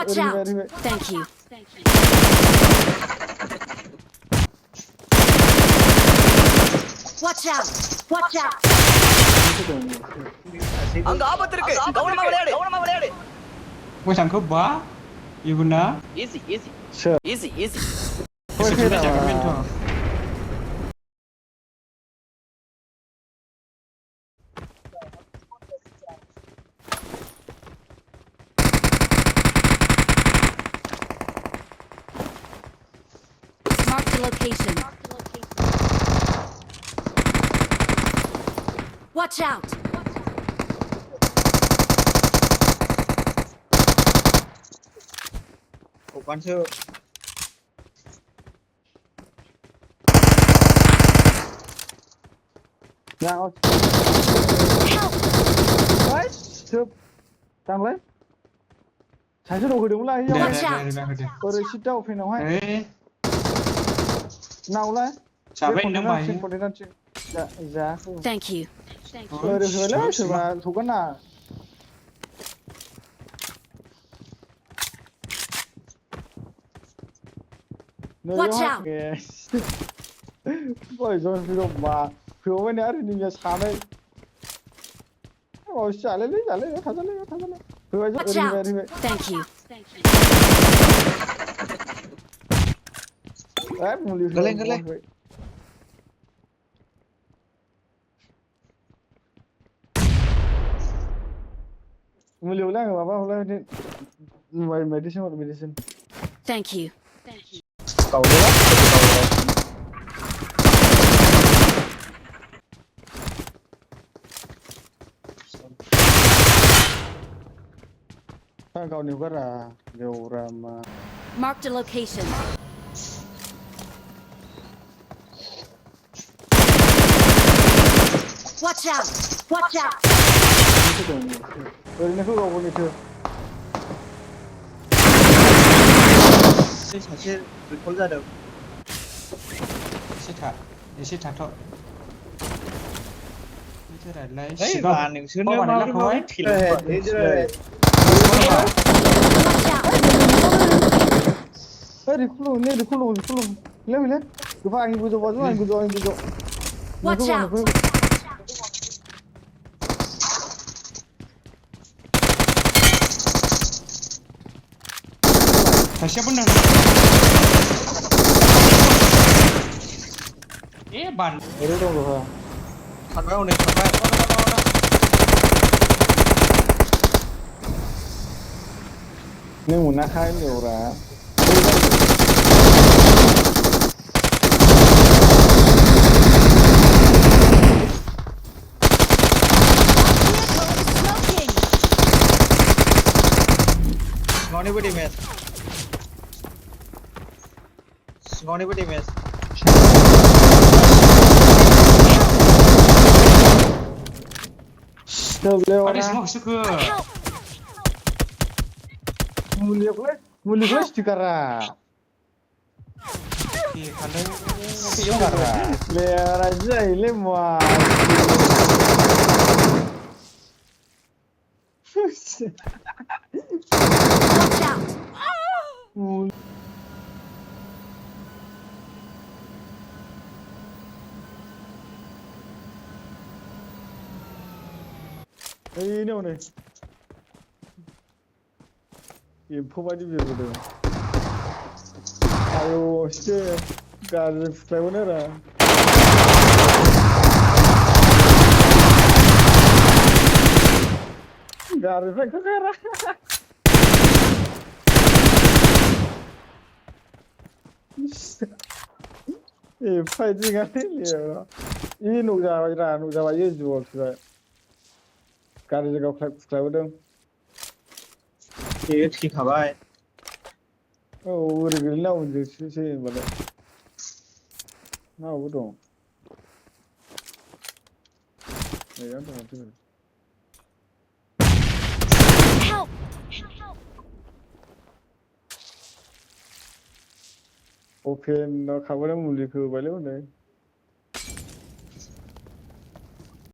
Watch out! Thank you. Watch out! Watch out! அங்க ஆபத்து இருக்கு கவனமா விளையாடு Gue sanggup bah, ibu na. easy Sudah cakap itu. Mark the location. Watch out! Bukan sih. Nào. Đấy, chụp. Tăng lên. Trái cho đồ đúng lại Đây, nhau. đây. Ở đây shit đâu phải nào hay. Eh, Nào lên. siapa yang nama ini? Dạ, dạ. Thank you. Được rồi đấy, thử mà thủ con nào. Watch out! Bởi rồi phiếu mà phiếu bên này thì nhìn sáng đây. Ôi trả lên thả lên. Phiếu ấy Watch out! đi về. Thank you. Đấy, một liều. Lên. Một liều lên mà vào lên. Medicine. Thank you. Cầu nữa. Cầu nhiều rất là nhiều ram. Mark the location. Watch out! Watch out! Nó cứ cầu như thường. 사실 불пол자được. Xích thật thôi. Thế là lấy. Đấy mà những thứ nếu mà nói thì là thế chứ. Đi khung lên. Cứ phải anh cứ dỗ. Watch out! Siapa benar? Ban. Ở đây đâu rồi hả? Thằng đâu này, thằng này. Nên muốn khai nhiều ra. Ngon đi đi mệt. Ngon đi mệt. Đâu leo Ada ra. semua suka. Mulia kelas tikara. Kalau Tikara. Leo aja ile mua. Watch out! Đây đâu này. Im 포바지 비거든. 아유, 씨. 가르 플레이어라. 가르 플레이어라. 이 파이팅가 틀려. 이 노자와 예주 없어. 가르 저거 플레이어든. Thì khả bài. 우리 그 나온 저 시세 뭐래. 나 우동. 네, 양도 못 해. Help! 오펜 너 가버리면 우리 그 말려 오네.